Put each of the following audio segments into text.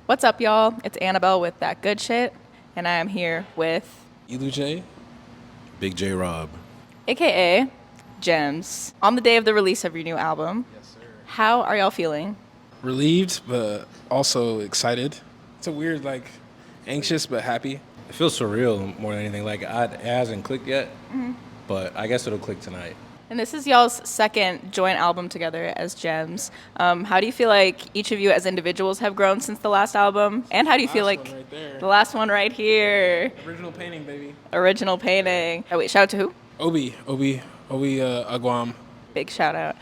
What's up, y'all? It's Annabelle with That Good Shit, and I am here with Elujay, Big J.Robb. AKA Jems. On the day of the release of your new album, yes, sir. how are y'all feeling? Relieved, but also excited. It's a weird, anxious but happy. It feels surreal more than anything. It hasn't clicked yet, but I guess it'll click tonight. And this is y'all's second joint album together as Jems. How do you feel like each of you as individuals have grown since the last album? And how do you feel Last like one right there. the last one right here? Original painting, baby. Original painting. Oh, wait, shout out to who? Obi, Agwam. Big shout out.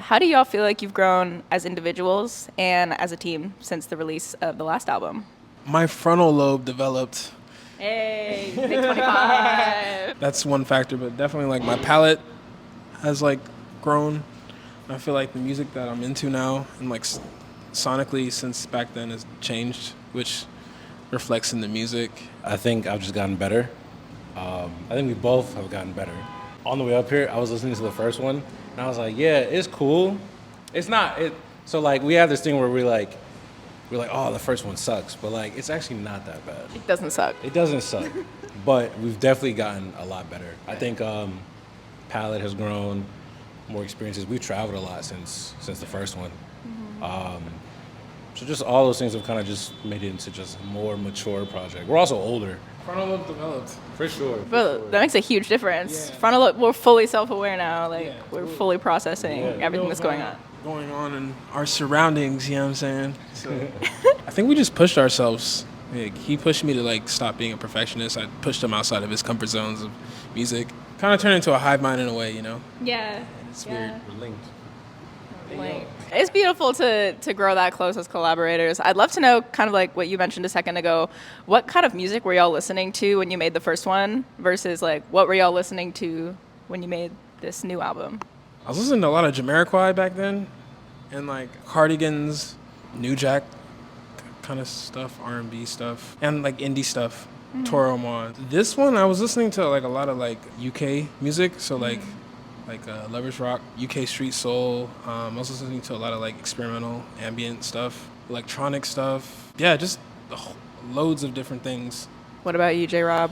How do y'all feel like you've grown as individuals and as a team since the release of the last album? My frontal lobe developed. Hey, big 25. That's one factor, but definitely my palette has grown. I feel like the music that I'm into now and sonically since back then has changed, which reflects in the music. I think I've just gotten better. I think we both have gotten better. On the way up here, I was listening to the first one, and I was like, yeah, it's cool. It's not. So we have this thing where we're like, oh, the first one sucks, but it's actually not that bad. It doesn't suck. It doesn't suck, but we've definitely gotten a lot better. I think palette has grown, more experiences. We've traveled a lot since the first one. So just all those things have kind of just made it into just a more mature project. We're also older. Frontal lobe developed. For sure. But that makes a huge difference. Yeah. Frontal lobe, we're fully self-aware now. Yeah. We're fully processing everything that's going on. Going on in our surroundings, you know what I'm saying? So I think we just pushed ourselves. He pushed me to stop being a perfectionist. I pushed him outside of his comfort zones of music. Kind of turned into a hive mind in a way, you know? Yeah. It's weird. We're linked. It's beautiful to grow that close as collaborators. I'd love to know, kind of what you mentioned a second ago, what kind of music were y'all listening to when you made the first one versus what were y'all listening to when you made this new album? I was listening to a lot of Jamiroquai back then, and Cardigans, New Jack kind of stuff, R&B stuff, and indie stuff, Toro Mon. This one I was listening to a lot of UK music, so Lovers Rock, UK Street Soul. I was listening to a lot of experimental ambient stuff, electronic stuff. Yeah, just loads of different things. What about you, J.Robb?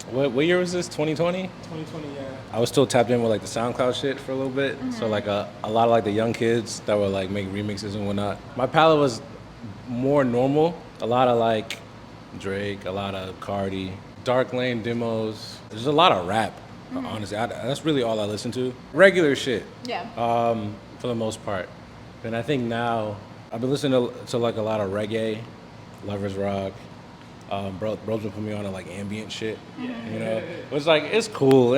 What year was this? 2020? 2020, yeah. I was still tapped in with the SoundCloud shit for a little bit. So a lot of the young kids that would make remixes and whatnot. My palette was more normal. A lot of Drake, a lot of Cardi, Dark Lane demos. There's a lot of rap. Honestly, that's really all I listen to. Regular shit. Yeah. For the most part. And I think now I've been listening to a lot of reggae, Lovers Rock. Bro's been putting me on ambient shit. Yeah. You know, it's cool.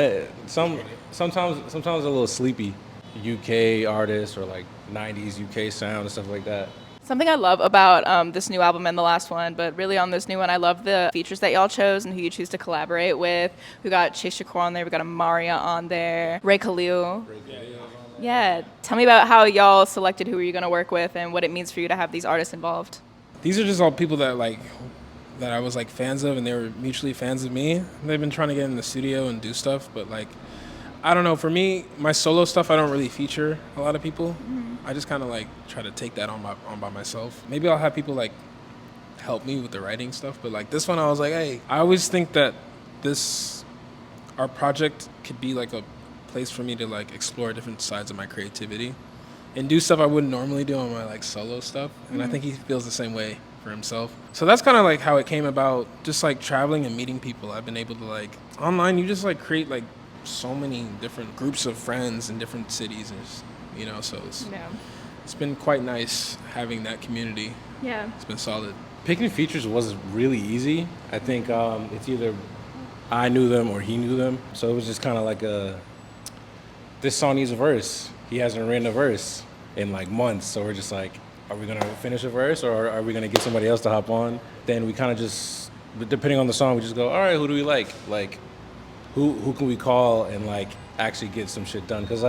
Sometimes a little sleepy. UK artists or 90s UK sound and stuff like that. Something I love about this new album and the last one, but really on this new one, I love the features that y'all chose and who you choose to collaborate with. We got Chase Shakur on there, we got Amaria on there, Ray Khalil. Yeah, tell me about how y'all selected who you're going to work with and what it means for you to have these artists involved. These are just all people that that I was fans of, and they were mutually fans of me. They've been trying to get in the studio and do stuff, but I don't know. For me, my solo stuff, I don't really feature a lot of people. I just kind of try to take that on by myself. Maybe I'll have people help me with the writing stuff, but this one I was hey, I always think that our project could be a place for me to explore different sides of my creativity and do stuff I wouldn't normally do on my solo stuff. And I think he feels the same way for himself. So that's kind of how it came about, just traveling and meeting people. I've been able to online, you just create so many different groups of friends in different cities, and so it's been quite nice having that community. Yeah. It's been solid. Picking features was really easy. I think it's either I knew them or he knew them. So it was just kind of this song needs a verse. He hasn't written a verse in months. So we're just are we going to finish a verse or are we going to get somebody else to hop on? Then we kind of just, depending on the song, we just go, all right, who do we like? Who can we call and actually get some shit done? Because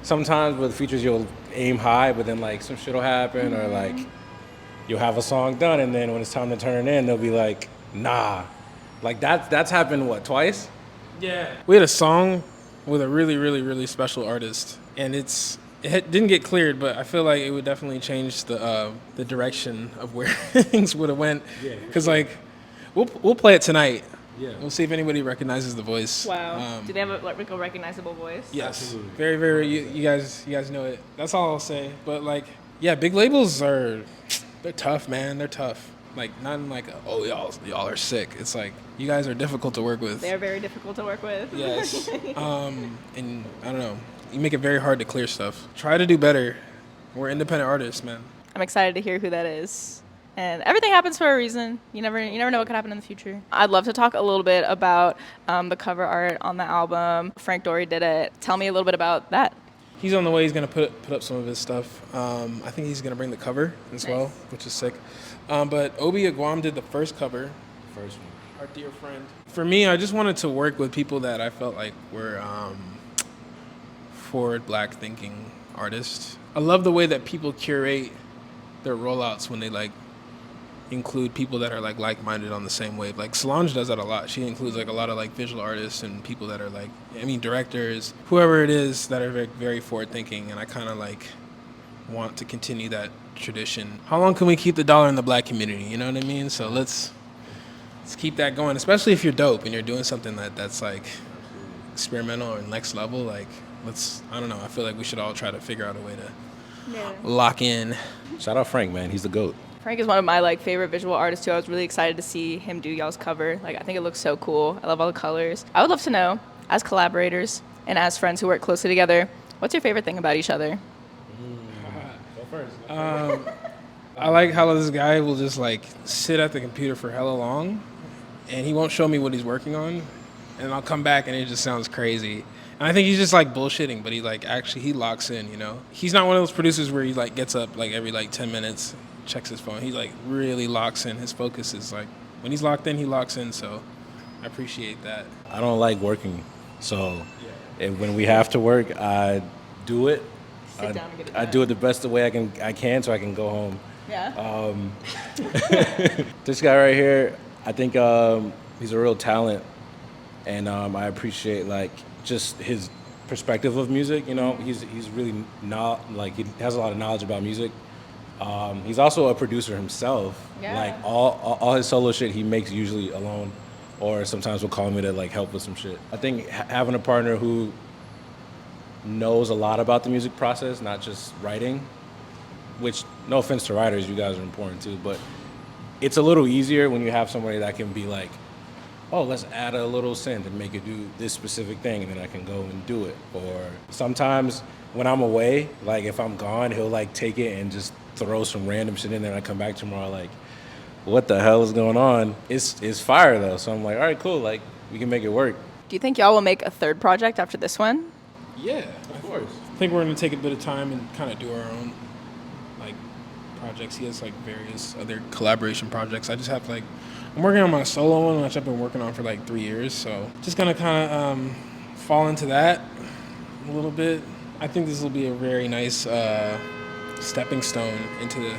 sometimes with features you'll aim high, but then some shit will happen or you'll have a song done and then when it's time to turn it in, they'll be nah. That's happened twice? Yeah. We had a song with a really, really, really special artist, and it's didn't get cleared, but I feel like it would definitely change the direction of where things would have went. Yeah, Because like, we'll play it tonight. Yeah. We'll see if anybody recognizes the voice. Wow. Do they have a recognizable voice? Yes. Absolutely. Very, very. You guys know it. That's all I'll say. But like, yeah, big labels they're tough, man. They're tough. Like not in like oh y'all are sick. It's like you guys are difficult to work with. They're very difficult to work with. Yes. And I don't know. You make it very hard to clear stuff. Try to do better. We're independent artists, man. I'm excited to hear who that is. And everything happens for a reason. You never know what could happen in the future. I'd love to talk a little bit about the cover art on the album. Frank Dorrey did it. Tell me a little bit about that. He's on the way. He's gonna put up some of his stuff. I think he's gonna bring the cover as well, which is sick. But Obi Agwam did the first cover. First one. Our dear friend. For me, I just wanted to work with people that I felt like were forward, black thinking artists. I love the way that people curate their rollouts when they like include people that are like-minded on the same wave. Like Solange does that a lot. She includes like a lot of like visual artists and people that are like, directors, whoever it is that are very, very forward thinking. And I kind of like want to continue that tradition. How long can we keep the dollar in the black community? You know what I mean? So let's keep that going, especially if you're dope and you're doing something that's like experimental or next level. Like I don't know. I feel like we should all try to figure out a way to lock in. Shout out Frank, man. He's the GOAT. Frank is one of my like favorite visual artists too. I was really excited to see him do y'all's cover. Like I think it looks so cool. I love all the colors. I would love to know, as collaborators and as friends who work closely together, what's your favorite thing about each other? Go first. I like how this guy will just like sit at the computer for hella long and he won't show me what he's working on, and I'll come back and it just sounds crazy. And I think he's just like bullshitting, but he like actually he locks in, you know? He's not one of those producers where he like gets up like every like 10 minutes, checks his phone. He like really locks in. His focus is like when he's locked in, he locks in. So I appreciate that. I don't like working, so when we have to work, I do it. Sit down and get it I done. do it the best the way I can so I can go home. Yeah. This guy right here, I think he's a real talent, and I appreciate like just his perspective of music. You know, he's really not like he has a lot of knowledge about music. He's also a producer himself. Yeah. Like all his solo shit he makes usually alone, or sometimes will call me to like help with some shit. I think having a partner who knows a lot about the music process, not just writing, which no offense to writers, you guys are important too, but it's a little easier when you have somebody that can be like, oh, let's add a little synth and make it do this specific thing, and then I can go and do it. Or sometimes when I'm away, like if I'm gone, he'll like take it and just throw some random shit in there, and I come back tomorrow like, what the hell is going on? It's fire though, so I'm like, all right, cool, like we can make it work. Do you think y'all will make a third project after this one? Yeah, of course. I think we're gonna take a bit of time and kind of do our own like projects. He has like various other collaboration projects. I just have like I'm working on my solo one, which I've been working on for like 3 years. So just gonna kind of fall into that a little bit. I think this will be a very nice stepping stone into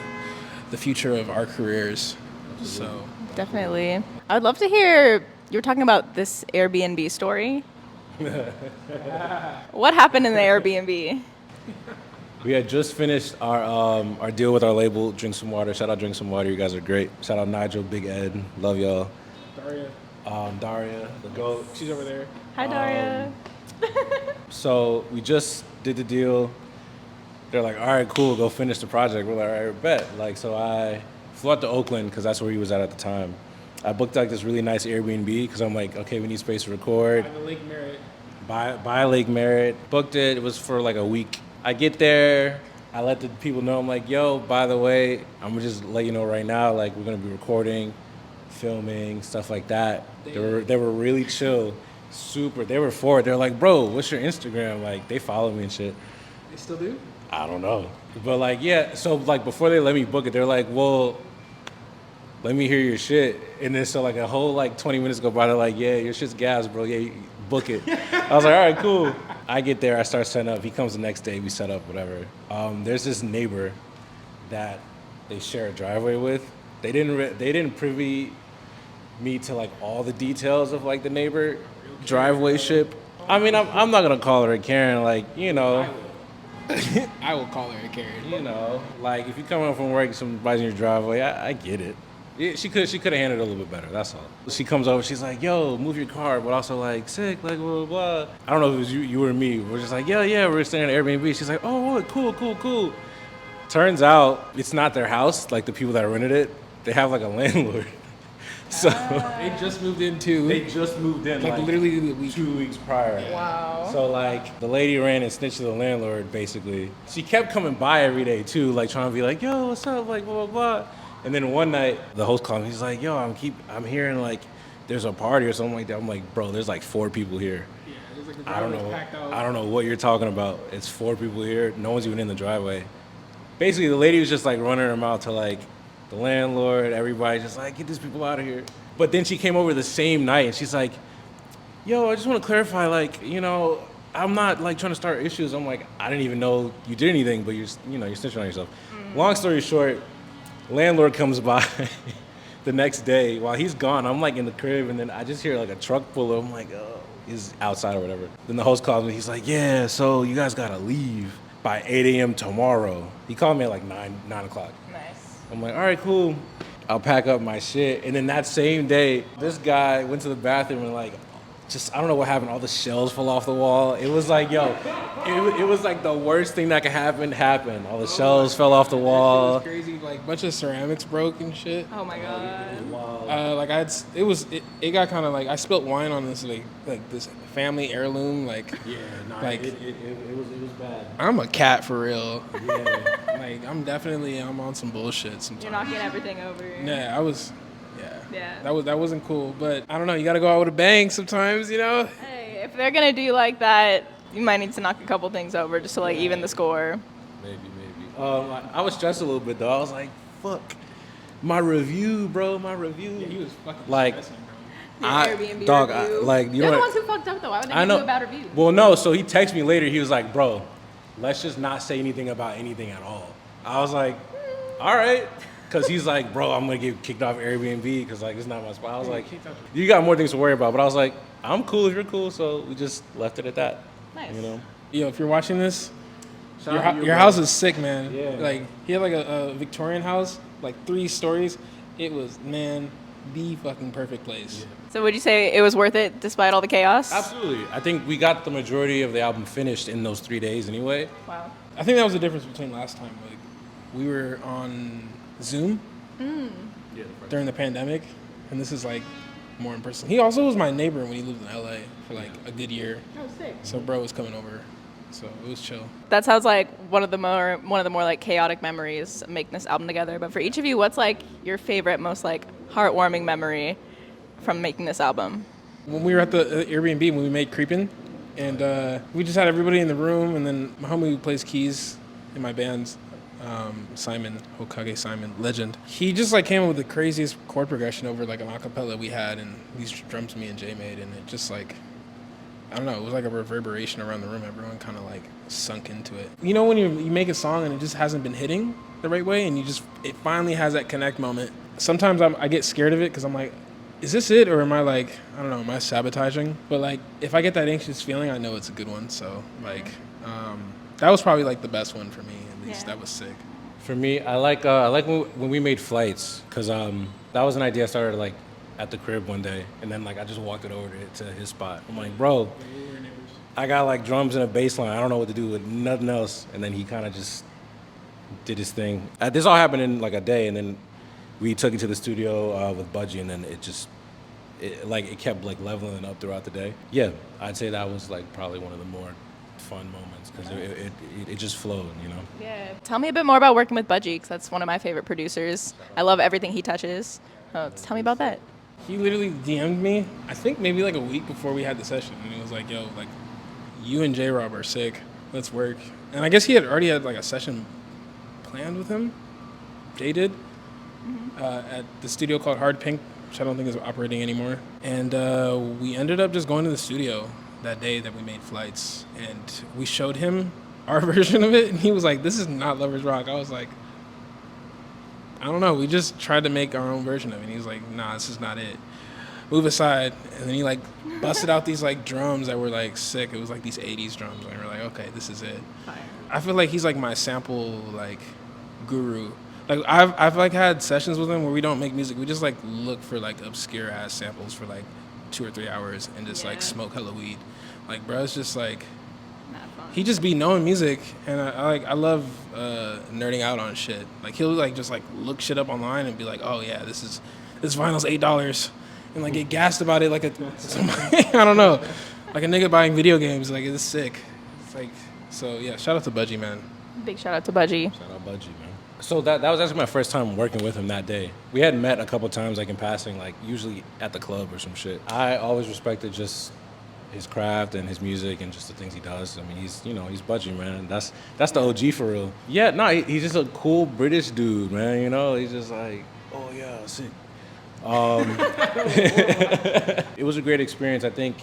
the future of our careers. So Definitely. I would love to hear, you were talking about this Airbnb story. What happened in the Airbnb? We had just finished our deal with our label, Drink Some Water. Shout out Drink Some Water, you guys are great. Shout out Nigel, Big Ed, love y'all. Daria, the GOAT. she's over there. Hi, Daria. So we just did the deal. They're like, all right, cool, go finish the project. We're like, all right, bet. Like, so I flew out to Oakland because that's where he was at the time. I booked like this really nice Airbnb because I'm like, okay, we need space to record. By the Lake Merritt. By Lake Merritt. Booked it. It was for like a week. I get there. I let the people know. I'm like, yo, by the way, I'm gonna just let you know right now. Like, we're gonna be recording, filming, stuff like that. They were really chill, super. They were for it. They're like, bro, what's your Instagram? Like, they follow me and shit. They still do? I don't know, but like, yeah. So like, before they let me book it, they're like, well, let me hear your shit. And then so like a whole like 20 minutes go by, they're like, yeah, your shit's gas, bro. Yeah, book it. I was like, all right, cool. I get there, I start setting up. He comes the next day, we set up, whatever. There's this neighbor that they share a driveway with. They didn't privy me to like all the details of like the neighbor driveway ship. I mean, I'm not gonna call her a Karen, like, you know. I will call her a Karen. You know, like if you come home from work, somebody's in your driveway, I get it. She could have handled it a little bit better. That's all. She comes over, she's like, "Yo, move your car," but also like sick, like blah blah blah. I don't know if it was you or me. We're just like, yeah, we're staying at Airbnb. She's like, "Oh, cool." Turns out it's not their house. Like the people that rented it, they have like a landlord. So They just moved in too. they just moved in like literally the week. 2 weeks prior. Wow. So like the lady ran and snitched to the landlord basically. She kept coming by every day too, like trying to be like, "Yo, what's up?" Like blah blah blah. And then one night the host called me. He's like, "Yo, I'm hearing like there's a party or something like that." I'm like, "Bro, there's like 4 people here." Yeah, it was like the I don't driveway's know. packed out. I don't know what you're talking about. It's 4 people here. No one's even in the driveway. Basically, the lady was just like running her mouth to like the landlord, everybody, just like, "Get these people out of here." But then she came over the same night and she's like, "Yo, I just want to clarify, like, you know, I'm not like trying to start issues." I'm like, "I didn't even know you did anything, but you're snitching on yourself." Long story short, landlord comes by the next day. While he's gone, I'm like in the crib, and then I just hear like a truck pull up. I'm like, "Oh, he's outside or whatever." Then the host calls me. He's like, "Yeah, so you guys gotta leave by 8 a.m. tomorrow." He called me at like 9 o'clock. Nice. I'm like, "All right, cool. I'll pack up my shit." And then that same day, this guy went to the bathroom and like, just, I don't know what happened. All the shells fell off the wall. It was like, yo, it was like the worst thing that could happen. All the shells fell off the It wall. was crazy. Like bunch of ceramics broke and shit. Oh my god. It got kind of like I spilled wine on this like this family heirloom. Like Yeah, nah, Like- it was bad. I'm a cat for real. Yeah. Like I'm on some bullshit sometimes. You're knocking everything over. Yeah, I was. Yeah. That wasn't cool. But I don't know. You got to go out with a bang sometimes, you know. Hey, if they're gonna do like that, you might need to knock a couple things over just to like even the score. Maybe. I was stressed a little bit though. I was like, "Fuck, my review, bro, my review." Yeah, he was fucking Like, stressing, Your I- Airbnb dog, review. like, you They're know the what- ones who fucked up though. Why would they I give know. you a bad review? Well, no. So he texted me later. He was like, "Bro, let's just not say anything about anything at all." I was like, "All right," because he's like, "Bro, I'm gonna get kicked off Airbnb because like it's not my spot." I was like, "You got more things to worry about," but I was like, "I'm cool if you're cool," so we just left it at that. Nice. You know. Yo, if you're watching this, Shout your, out to your you, bro. house is sick, man. Yeah. Like he had like a Victorian house, like 3 stories. It was, man, the fucking perfect place. So would you say it was worth it despite all the chaos? Absolutely. I think we got the majority of the album finished in those 3 days anyway. Wow. I think that was the difference between last time. Like we were on Zoom during the pandemic, and this is like more in person. He also was my neighbor when he lived in LA for like a good year. Oh, sick. So bro was coming over, so it was chill. That sounds like one of the more like chaotic memories of making this album together. But for each of you, what's like your favorite, most like heartwarming memory from making this album? When we were at the Airbnb when we made Creepin', and we just had everybody in the room, and then my homie who plays keys in my bands, Simon, Hokage Simon, legend. He just like came up with the craziest chord progression over like an acapella we had, and these drums me and Jay made, and it just like, I don't know, it was like a reverberation around the room. Everyone kind of like sunk into it. You know when you make a song and it just hasn't been hitting the right way, and it finally has that connect moment. Sometimes I get scared of it because I'm like, is this it, or am I like, I don't know, am I sabotaging? But like, if I get that anxious feeling, I know it's a good one. So like, that was probably like the best one for me. At least that was sick. For me, I like when we made Flights, because that was an idea I started like at the crib one day, and then like I just walked it over to his spot. I'm like, "Bro, I got like drums and a bass line. I don't know what to do with nothing else." And then he kind of just did his thing. This all happened in like a day, and then we took it to the studio with Budgie, and then it kept like leveling up throughout the day. Yeah, I'd say that was like probably one of the more fun moments because it just flowed, you know. Yeah. Tell me a bit more about working with Budgie, because that's one of my favorite producers. I love everything he touches. Tell me about that. He literally DM'd me, I think maybe like a week before we had the session, and he was like, "Yo, like, you and J.Robb are sick. Let's work." And I guess he had already had like a session planned with him. Jay did at the studio called Hard Pink, which I don't think is operating anymore. And we ended up just going to the studio that day that we made Flights, and we showed him our version of it, and he was like, "This is not Lovers Rock." I was like, I don't know, we just tried to make our own version of it. And he was like, "Nah, this is not it. Move aside." And then he like busted out these like drums that were like sick. It was like these 80s drums, and we were like, "Okay, this is it." Fire. I feel like he's like my sample like guru. Like I've like had sessions with him where we don't make music. We just like look for like obscure ass samples for like 2 or 3 hours and just like smoke hella weed. Like bro, it's just like he just be knowing music, and I love nerding out on shit. Like he'll like just like look shit up online and be like, oh yeah, this vinyl's $8, and like get gassed about it like a I don't know, like a nigga buying video games. Like it's sick. It's like so yeah. Shout out to Budgie, man. Big shout out to Budgie. Shout out Budgie, man. So that was actually my first time working with him that day. We had met a couple times, like in passing, like usually at the club or some shit. I always respected just his craft and his music and just the things he does. I mean, he's Budgie, man. That's the OG for real. Yeah, no, he's just a cool British dude, man. You know, he's just like, oh yeah, sick. It was a great experience. I think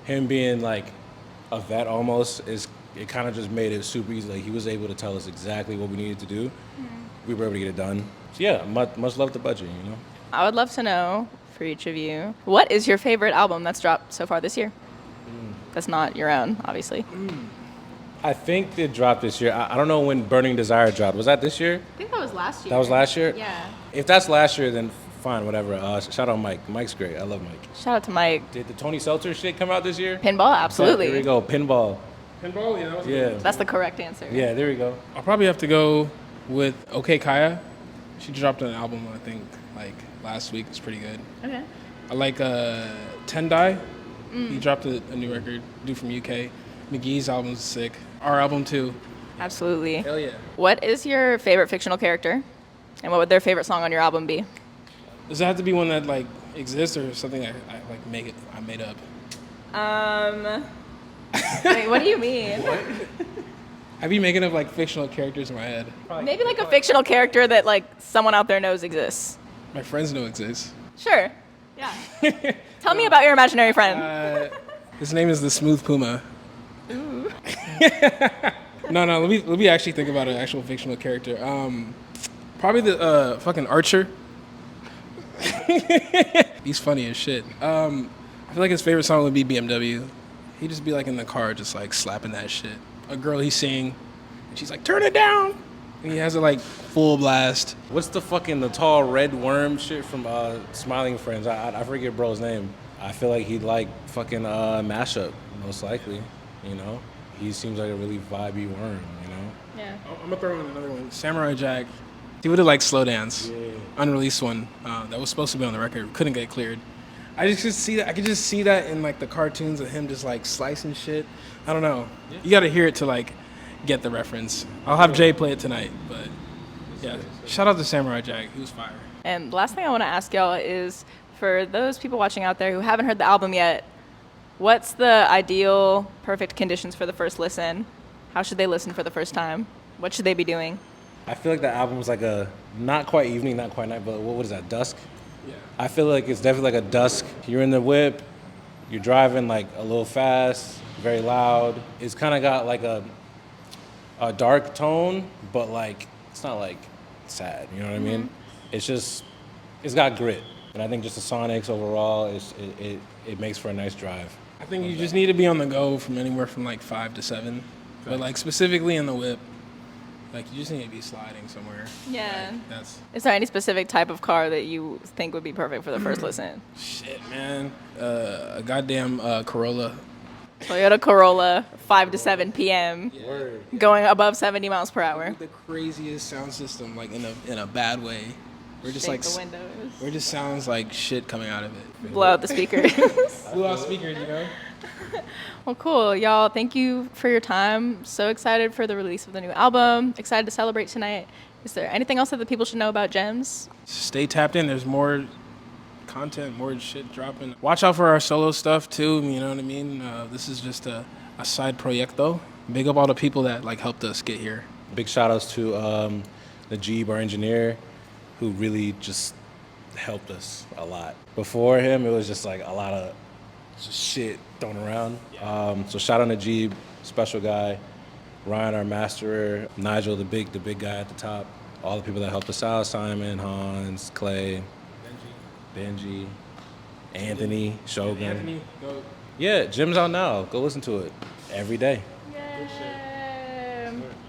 him being like a vet almost it kind of just made it super easy. Like he was able to tell us exactly what we needed to do. We were able to get it done. So yeah, much love to Budgie, you know. I would love to know for each of you, what is your favorite album that's dropped so far this year? That's not your own, obviously. I think it dropped this year. I don't know when Burning Desire dropped. Was that this year? I think that was last year. That was last year? Yeah. If that's last year, then fine, whatever. Shout out Mike. Mike's great. I love Mike. Shout out to Mike. Did the Tony Seltzer shit come out this year? Pinball, absolutely. Here we go, Pinball. Pinball, yeah. That was Yeah. That's the correct answer. Yeah, there we go. I'll probably have to go with OK Kaya. She dropped an album, I think, like last week. It's pretty good. Okay. I like Tendai. He dropped a new record, dude from UK. McGee's album's sick. Our album too. Absolutely. Hell yeah. What is your favorite fictional character? And what would their favorite song on your album be? Does it have to be one that like exists or something I made up? Wait, what do you mean? I be making up like fictional characters in my head. Maybe like a fictional character that like someone out there knows exists. My friends know exists. Sure. Yeah. Tell me about your imaginary friend. His name is the Smooth Puma. Ooh. No, let me actually think about an actual fictional character. Probably the fucking Archer. He's funny as shit. I feel like his favorite song would be BMW. He'd just be like in the car just like slapping that shit. A girl he's seeing, and she's like, turn it down. And he has it like full blast. What's the tall red worm shit from Smiling Friends? I forget bro's name. I feel like he'd like fucking Mashup, most likely, you know? He seems like a really vibey worm, you know? Yeah. I'm gonna throw in another one. Samurai Jack. He would have liked Slow Dance. Yeah. Unreleased one that was supposed to be on the record. Couldn't get cleared. I could just see that in like the cartoons of him just like slicing shit. I don't know. Yeah. You gotta hear it to like get the reference. I'll have Jay play it tonight, but yeah. Shout out to Samurai Jack. He was fire. And the last thing I want to ask y'all is, for those people watching out there who haven't heard the album yet, what's the ideal, perfect conditions for the first listen? How should they listen for the first time? What should they be doing? I feel like the album's like a, not quite evening, not quite night, but what is that, dusk? Yeah. I feel like it's definitely like a dusk. You're in the whip, you're driving like a little fast, very loud. It's kind of got like a dark tone, but like, it's not like sad, you know what I mean? It's got grit. And I think just the sonics overall, it makes for a nice drive. I think you just need to be on the go from anywhere from like 5 to 7. But like specifically in the whip, like you just need to be sliding somewhere. Yeah. Like, that's Is there any specific type of car that you think would be perfect for the first listen? shit, man. A goddamn Corolla. Toyota Corolla, 5 to 7 p.m., Word. going above 70 miles per hour. The craziest sound system, like in a bad way. We're just Shake like the windows. We're just sounds like shit coming out of it. Blow out the speakers. Blew out speakers, you know. Well, cool. Y'all, thank you for your time. So excited for the release of the new album. Excited to celebrate tonight. Is there anything else that the people should know about Jems? Stay tapped in. There's more content, more shit dropping. Watch out for our solo stuff too. You know what I mean? This is just a side proyecto. Big up all the people that like helped us get here. Big shout outs to Najib, our engineer, who really just helped us a lot. Before him, it was just like a lot of just shit thrown around. So shout out Najib, special guy. Ryan, our masterer. Nigel, the big guy at the top. All the people that helped us out, Simon, Hans, Clay, Benji, Anthony, Shogun. Anthony, go. Yeah, Jems out now. Go listen to it every day. Yeah.